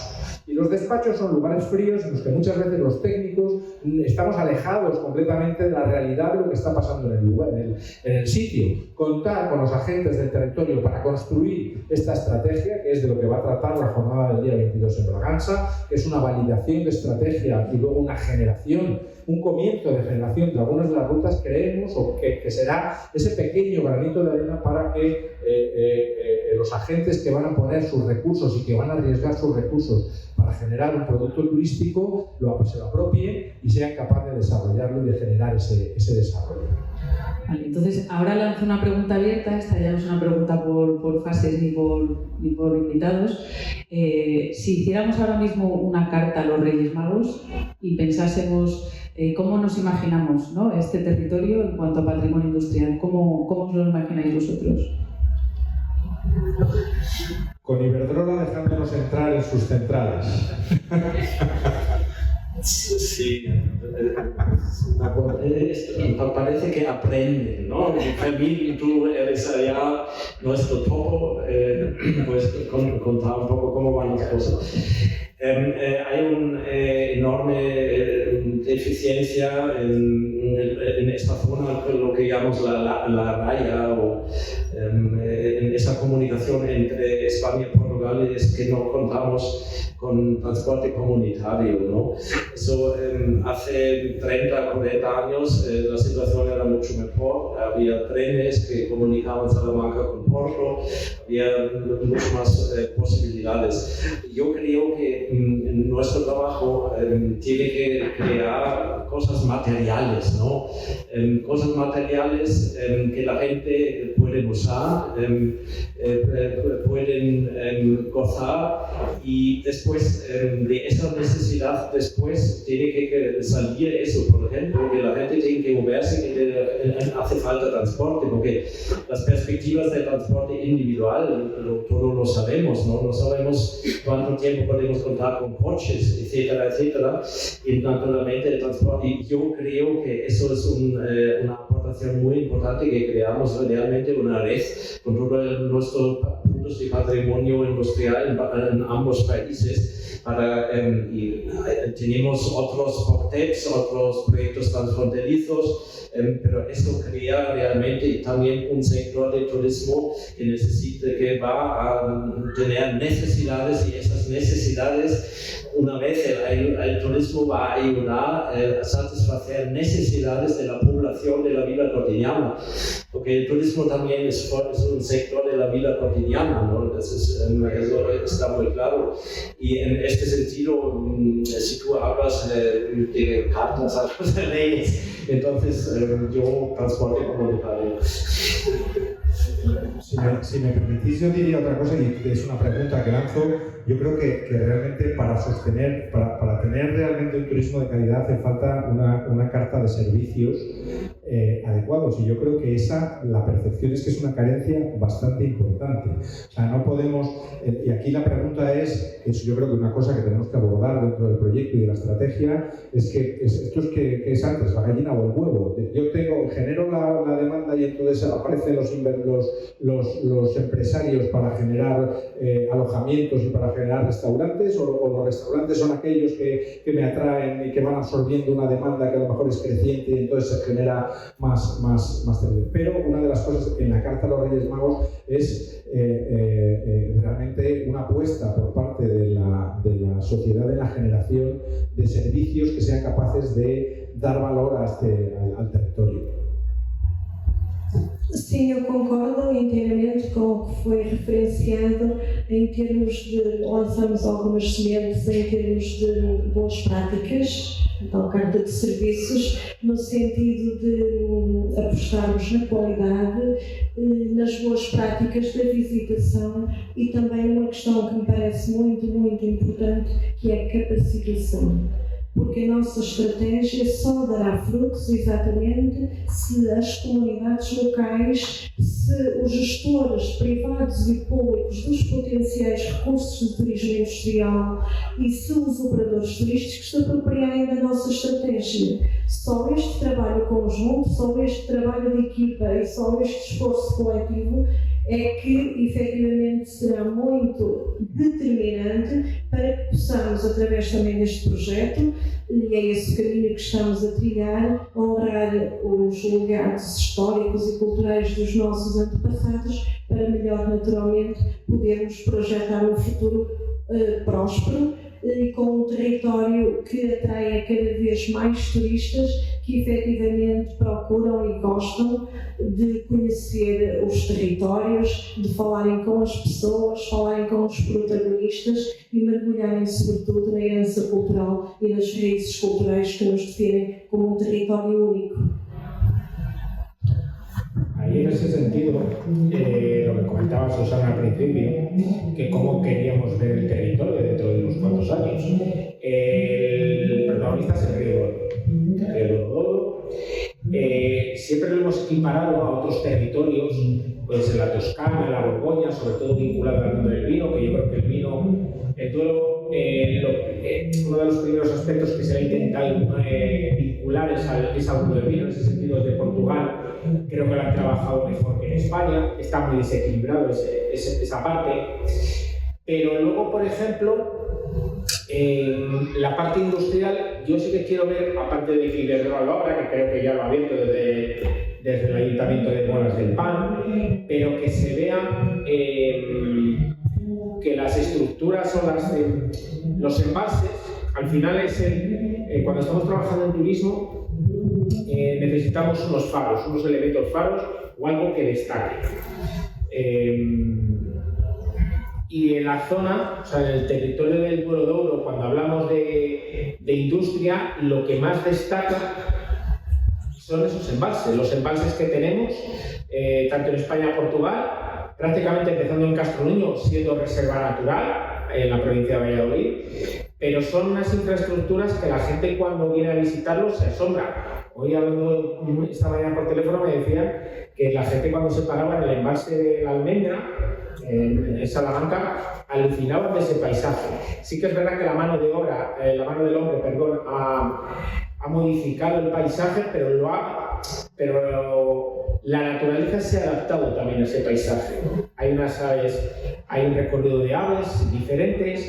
Y los despachos son lugares fríos en los que muchas veces los técnicos estamos alejados completamente de la realidad de lo que está pasando en el lugar, en el sitio. Contar con los agentes del territorio para construir esta estrategia, que es de lo que va a tratar la jornada del día 22 en Bragança, que es una validación de estrategia y luego una generación, un comienzo de generación de algunas de las rutas, creemos que será ese pequeño granito de arena para que los agentes que van a poner sus recursos y que van a arriesgar sus recursos para generar un producto turístico se lo apropien y sean capaces de desarrollarlo y de generar ese desarrollo. Vale, entonces ahora lanzo una pregunta abierta. Esta ya no es una pregunta por fases ni por invitados. Si hiciéramos ahora mismo una carta a los Reyes Magos y pensásemos cómo nos imaginamos, ¿no?, este territorio en cuanto a patrimonio industrial, ¿cómo os lo imagináis vosotros? Con Iberdrola dejándonos entrar en sus centrales. Sí, parece que aprenden, ¿no? Fermín, tú eres allá nuestro topo, pues contar un poco cómo van las cosas. Hay una enorme deficiencia en esta zona, lo que llamamos la raya, o en esa comunicación entre España y Portugal, es que no contamos con transporte comunitario, ¿no? Eso hace 30, 40 años la situación era mucho mejor. Había trenes que comunicaban Salamanca con Porto, había muchas más posibilidades. Yo creo que nuestro trabajo tiene que crear cosas materiales, ¿no? Cosas materiales que la gente puede usar, pueden gozar, y después de esa necesidad tiene que salir eso, por ejemplo, que la gente tiene que moverse, que hace falta transporte, porque las perspectivas del transporte individual todos lo sabemos, ¿no? No sabemos cuánto tiempo podemos contar con coches, etcétera, etcétera, y naturalmente el transporte. Y yo creo que eso es una aportación muy importante, que creamos realmente una red con todos nuestros puntos de patrimonio industrial en ambos países. Y tenemos otros POCTEPs, otros proyectos transfronterizos, pero eso crea realmente también un sector de turismo que va a tener necesidades, y esas necesidades, una vez el turismo va a ayudar a satisfacer necesidades de la población de la vida cotidiana. Lo porque el turismo también es un sector de la vida cotidiana, ¿no? Eso está muy claro. Y en este sentido, si tú hablas de cartas a las leyes, entonces yo transporte comunitario. Si me permitís, yo diría otra cosa, y es una pregunta que lanzo. Yo creo que realmente para tener realmente un turismo de calidad hace falta una carta de servicios adecuados, y yo creo que la percepción es que es una carencia bastante importante. O sea, no podemos, y aquí la pregunta es yo creo que una cosa que tenemos que abordar dentro del proyecto y de la estrategia es que esto es que es antes, la gallina o el huevo. Yo genero la demanda y entonces aparecen los empresarios para generar alojamientos y para generar restaurantes, o los restaurantes son aquellos que me atraen y que van absorbiendo una demanda que a lo mejor es creciente y entonces se genera más terrible. Pero una de las cosas en la Carta de los Reyes Magos es realmente una apuesta por parte de la sociedad en la generación de servicios que sean capaces de dar valor al territorio. Sim, eu concordo inteiramente com o que foi referenciado em termos de lançamos algumas sementes em termos de boas práticas, então carta de serviços, no sentido de apostarmos na qualidade, nas boas práticas da visitação e também uma questão que me parece muito, muito importante, que é a capacitação. Porque a nossa estratégia só dará frutos exatamente se as comunidades locais, se os gestores privados e públicos dos potenciais recursos de turismo industrial e se os operadores turísticos se apropriarem da nossa estratégia. Só este trabalho conjunto, só este trabalho de equipa e só este esforço coletivo é que efetivamente será muito determinante para que possamos, através também deste projeto, e é esse o caminho que estamos a trilhar, honrar os legados históricos e culturais dos nossos antepassados, para melhor, naturalmente, podermos projetar um futuro próspero e com um território que atraia cada vez mais turistas que efetivamente procuram e gostam de conhecer os territórios, de falarem com as pessoas, falarem com os protagonistas e mergulharem sobretudo na herança cultural e nas raízes culturais que nos definem como um território único. Ahí en ese sentido, lo que comentaba Susana al principio, que cómo queríamos ver el territorio dentro de unos cuantos años. El protagonista es el río Douro. Siempre lo hemos equiparado a otros territorios, pues en la Toscana, en la Borgoña, sobre todo vinculado al mundo del vino, que yo creo que el vino, el Douro, uno de los primeros aspectos que se ha intentado vincular es al mundo del vino, en ese sentido es de Portugal. Creo que lo han trabajado mejor que en España, está muy desequilibrado esa parte. Pero luego, por ejemplo, la parte industrial, yo sí que quiero ver, aparte de que Iberdrola lo abra, que creo que ya lo ha abierto desde el Ayuntamiento de Bolas del Pan, pero que se vea que las estructuras o los embalses, al final cuando estamos trabajando en turismo, necesitamos unos faros, unos elementos faros o algo que destaque. Y en la zona, o sea, en el territorio del Duero Douro, cuando hablamos de industria, lo que más destaca son esos embalses. Los embalses que tenemos, tanto en España como Portugal, prácticamente empezando en Castronuño, siendo reserva natural en la provincia de Valladolid, pero son unas infraestructuras que la gente cuando viene a visitarlos se asombra. Hoy hablando esta mañana por teléfono me decían que la gente cuando se paraba en el embalse de la Almendra, en Salamanca, alucinaban de ese paisaje. Sí que es verdad que la mano del hombre, ha modificado el paisaje, pero la naturaleza se ha adaptado también a ese paisaje. Hay unas aves, hay un recorrido de aves diferentes.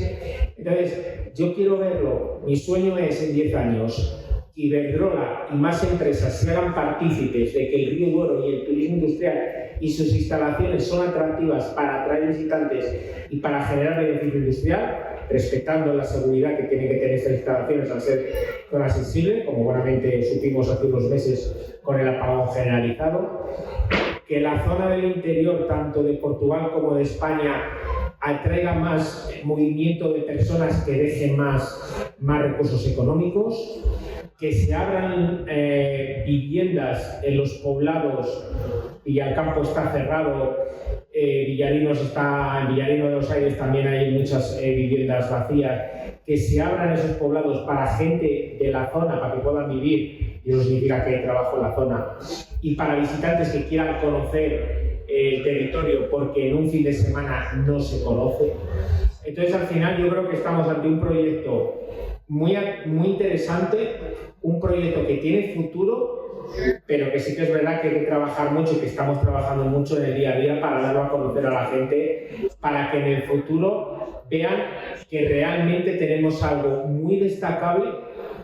Entonces, yo quiero verlo. Mi sueño es en 10 años Iberdrola y más empresas se hagan partícipes de que el río Duero y el turismo industrial y sus instalaciones son atractivas para atraer visitantes y para generar beneficio industrial, respetando la seguridad que tienen que tener estas instalaciones al ser zona sensible, como buenamente supimos hace unos meses con el apagón generalizado. que la zona del interior, tanto de Portugal como de España, atraiga más movimiento de personas que dejen más recursos económicos, que se abran viviendas en los poblados. Villalcampo está cerrado, Villarino de los Aires también hay muchas viviendas vacías, que se abran esos poblados para gente de la zona, para que puedan vivir, y eso significa que hay trabajo en la zona, y para visitantes que quieran conocer el territorio, porque en un fin de semana no se conoce. Entonces, al final, yo creo que estamos ante un proyecto muy interesante, un proyecto que tiene futuro, pero que sí que es verdad que hay que trabajar mucho y que estamos trabajando mucho en el día a día para darlo a conocer a la gente, para que en el futuro vean que realmente tenemos algo muy destacable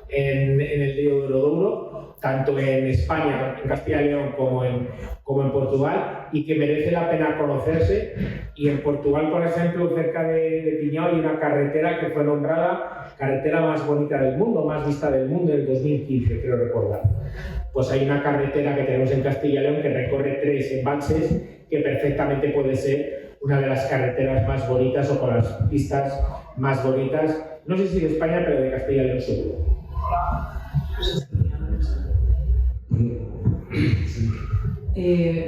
en el río Douro, tanto en España, en Castilla y León, como en Portugal, y que merece la pena conocerse. Y en Portugal, por ejemplo, cerca de Piñao, hay una carretera que fue nombrada carretera más bonita del mundo, más vista del mundo, en el 2015, creo recordar. Pues hay una carretera que tenemos en Castilla y León que recorre 3 embalses, que perfectamente puede ser una de las carreteras más bonitas o con las pistas más bonitas, no sé si de España, pero de Castilla y León seguro.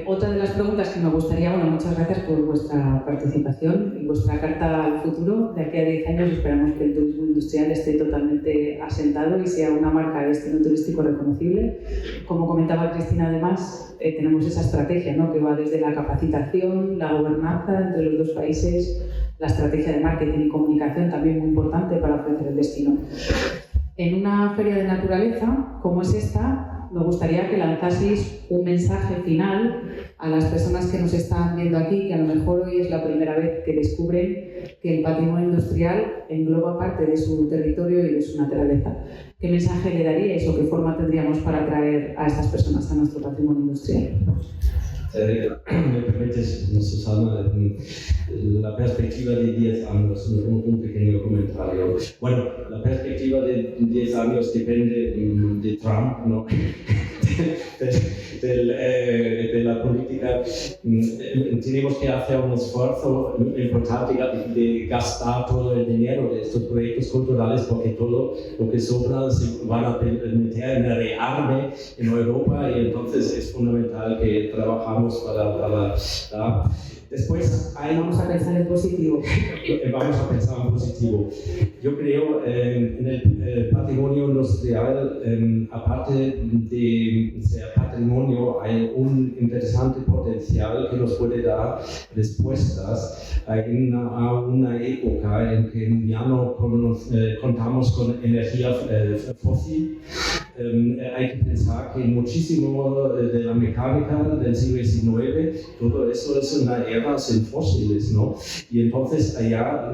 Otra de las preguntas que me gustaría, muchas gracias por vuestra participación y vuestra carta al futuro. De aquí a 10 años esperamos que el turismo industrial esté totalmente asentado y sea una marca de destino turístico reconocible. Como comentaba Cristina, además, tenemos esa estrategia, ¿no?, que va desde la capacitación, la gobernanza entre los dos países, la estrategia de marketing y comunicación también muy importante para ofrecer el destino. En una feria de naturaleza como es esta, me gustaría que lanzaseis un mensaje final a las personas que nos están viendo aquí, que a lo mejor hoy es la primera vez que descubren que el patrimonio industrial engloba parte de su territorio y de su naturaleza. ¿Qué mensaje le daríais o qué forma tendríamos para atraer a estas personas a nuestro patrimonio industrial? Me permites, Susana, la perspectiva de 10 años, un pequeño comentario. Bueno, la perspectiva de 10 años depende de Trump, ¿no? de la política. Tenemos que hacer un esfuerzo importante de gastar todo el dinero de estos proyectos culturales, porque todo lo que sobra se van a meter en el rearme en Europa, y entonces es fundamental que trabajamos para después vamos a pensar en positivo. Vamos a pensar en positivo. Yo creo en el patrimonio industrial, aparte de ser patrimonio, hay un interesante potencial que nos puede dar respuestas a una época en que ya no contamos con energía fósil. Hay que pensar que muchísimo de la mecánica del siglo XIX, todo eso es una era sin fósiles, ¿no? Y entonces allá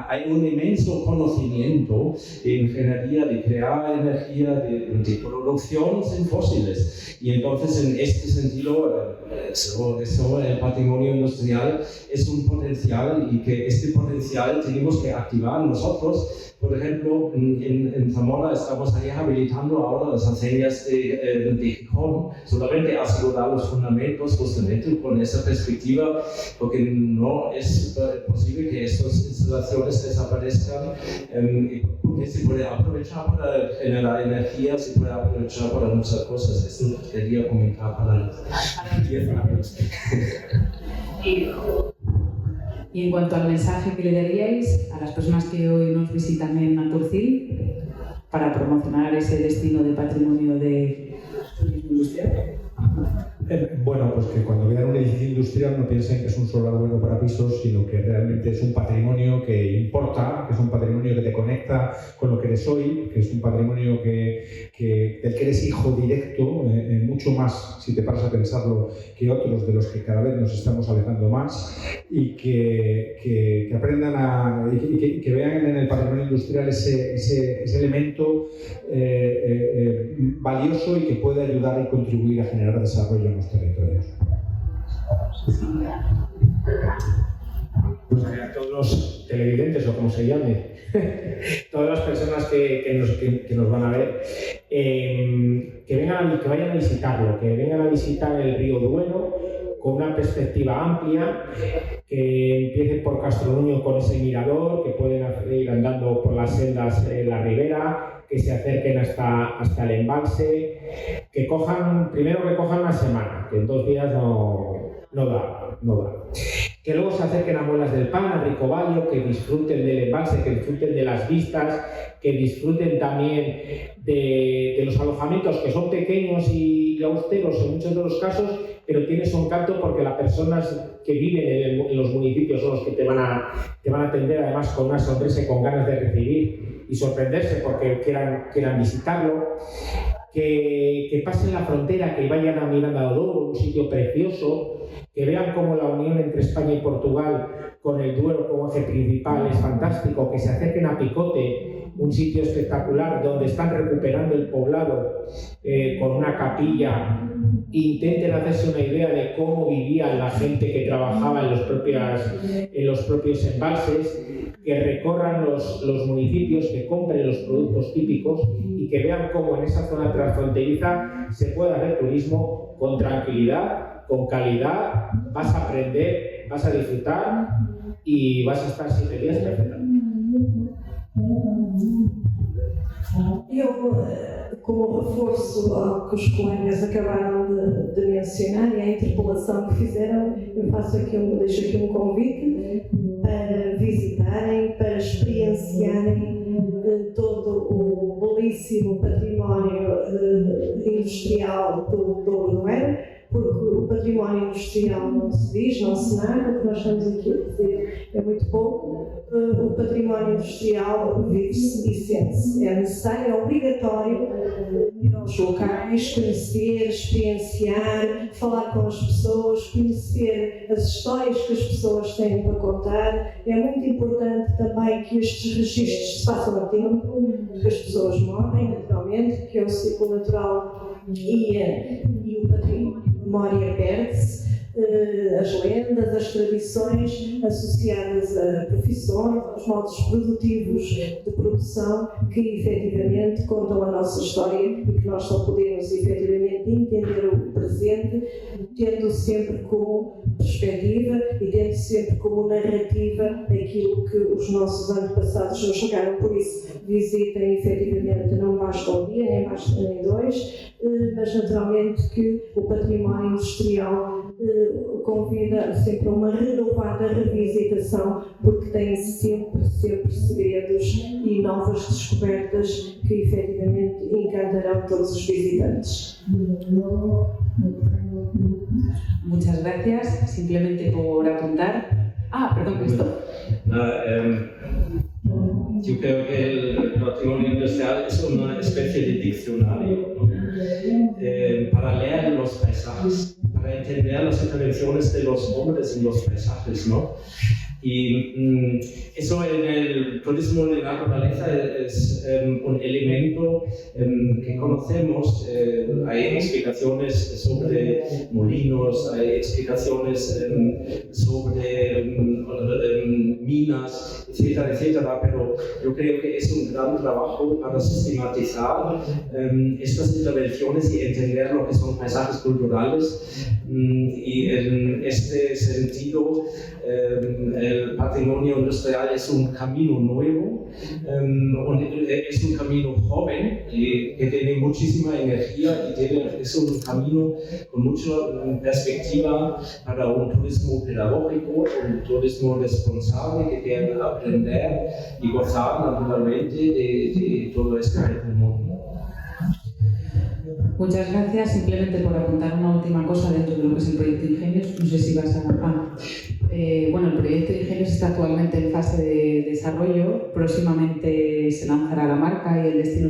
hay un inmenso conocimiento de ingeniería, de crear energía, de producción sin fósiles. Y entonces en este sentido, el patrimonio industrial es un potencial, y que este potencial tenemos que activar nosotros. Por ejemplo, en Zamora estamos ahí habilitando ahora las aceñas de Gijón, solamente asegurar los fundamentos justamente con esa perspectiva, porque no es posible que estas instalaciones desaparezcan, porque se puede aprovechar para generar energía, se puede aprovechar para muchas cosas. Esto quería comentar para 10 años. Y en cuanto al mensaje que le daríais a las personas que hoy nos visitan en Naturcil para promocionar ese destino de patrimonio de turismo industrial. Bueno, pues que cuando vean un edificio industrial no piensen que es un solar bueno para pisos, sino que realmente es un patrimonio que importa, que es un patrimonio que te conecta con lo que eres hoy, que es un patrimonio del que eres hijo directo, mucho más, si te paras a pensarlo, que otros de los que cada vez nos estamos alejando más, y que aprendan y que vean en el patrimonio industrial ese elemento valioso y que puede ayudar y contribuir a generar desarrollo en los territorios. Pues a todos los televidentes, o como se llame, todas las personas que nos van a ver, que vayan a visitarlo, que vengan a visitar el río Duero, con una perspectiva amplia, que empiece por Castronuño con ese mirador, que pueden ir andando por las sendas de la ribera, que se acerquen hasta el embalse, primero que cojan una semana, que en 2 días no da. Que luego se acerquen a Muelas del Pan, a Ricovallo, que disfruten del embalse, que disfruten de las vistas, que disfruten también de los alojamientos, que son pequeños y austeros en muchos de los casos, pero tiene su encanto porque las personas que viven en los municipios son los que te van a atender además con una sonrisa y con ganas de recibir y sorprenderse porque quieran visitarlo. Que pasen la frontera, que vayan a Miranda do Douro, un sitio precioso, que vean cómo la unión entre España y Portugal con el Duero como eje principal es fantástico, que se acerquen a Picote, un sitio espectacular donde están recuperando el poblado con una capilla, intenten hacerse una idea de cómo vivía la gente que trabajaba en los propios embalses, que recorran los municipios, que compren los productos típicos y que vean cómo en esa zona transfronteriza se puede hacer turismo con tranquilidad, con calidad, vas a aprender, vas a disfrutar y vas a estar 7 días perfectamente. Eu, como reforço ao que os colegas acabaram de mencionar e à interpelação que fizeram, eu deixo aqui um convite para visitarem, para experienciarem todo o belíssimo património industrial do Duero, porque o património industrial não se diz, não se narra, o que nós estamos aqui a dizer é muito pouco. O património industrial vive-se e sente-se. É necessário, é obrigatório ir aos locais, conhecer, experienciar, falar com as pessoas, conhecer as histórias que as pessoas têm para contar. É muito importante também que estes registros se façam a tempo, que as pessoas morrem naturalmente, que é o ciclo natural e o património. A memória perde-se, as lendas, as tradições associadas a profissões, aos modos produtivos de produção que efetivamente contam a nossa história e que nós só podemos efetivamente entender o presente tendo sempre como perspectiva e tendo sempre como narrativa aquilo que os nossos antepassados nos chegaram. Por isso, visitem efetivamente, não basta um dia, nem 2, mas naturalmente que o património industrial convida sempre a uma renovada revisitação, porque tem sempre segredos e novas descobertas que efetivamente encantarão todos os visitantes. Muchas gracias. Simplemente por apuntar. Perdón, Cristo. Yo creo que el patrimonio industrial es una especie de diccionario, ¿no? Para leer los paisajes, para entender las intervenciones de los hombres en los paisajes, ¿no? Y eso en el turismo de naturaleza es un elemento que conocemos. Hay explicaciones sobre molinos, hay explicaciones sobre minas, etcétera, etcétera, pero yo creo que es un gran trabajo para sistematizar estas intervenciones y entender lo que son paisajes culturales. Y en este sentido, el patrimonio industrial es un camino nuevo, es un camino joven que tiene muchísima energía y es un camino con mucha perspectiva para un turismo pedagógico, un turismo responsable que quiere aprender y gozar naturalmente de todo este patrimonio. Muchas gracias. Simplemente por apuntar una última cosa dentro de lo que es el proyecto Ingenios. No sé si vas a... Bueno, el proyecto Ingenios está actualmente en fase de desarrollo. Próximamente se lanzará la marca y el destino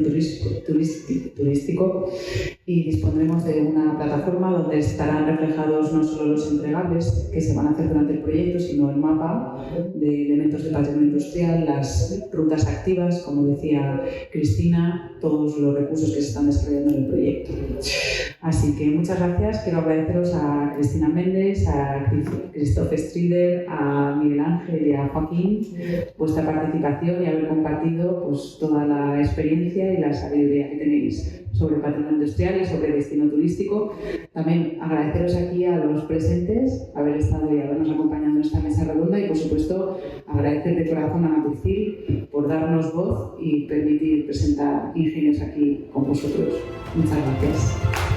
turístico y dispondremos de una plataforma donde estarán reflejados no solo los entregables que se van a hacer durante el proyecto, sino el mapa de elementos de patrimonio industrial, las rutas activas, como decía Cristina, todos los recursos que se están desarrollando en el proyecto. Así que muchas gracias. Quiero agradeceros a Cristina Méndez, a Christoph Strider, a Miguel Ángel y a Joaquín vuestra participación y haber compartido pues, toda la experiencia y la sabiduría que tenéis sobre patrimonio industrial y sobre destino turístico. También agradeceros aquí a los presentes haber estado y habernos acompañado en esta mesa redonda y, por supuesto, agradecer de corazón a Ana Priscil por darnos voz y permitir presentar ingenios aquí con vosotros. Muchas gracias.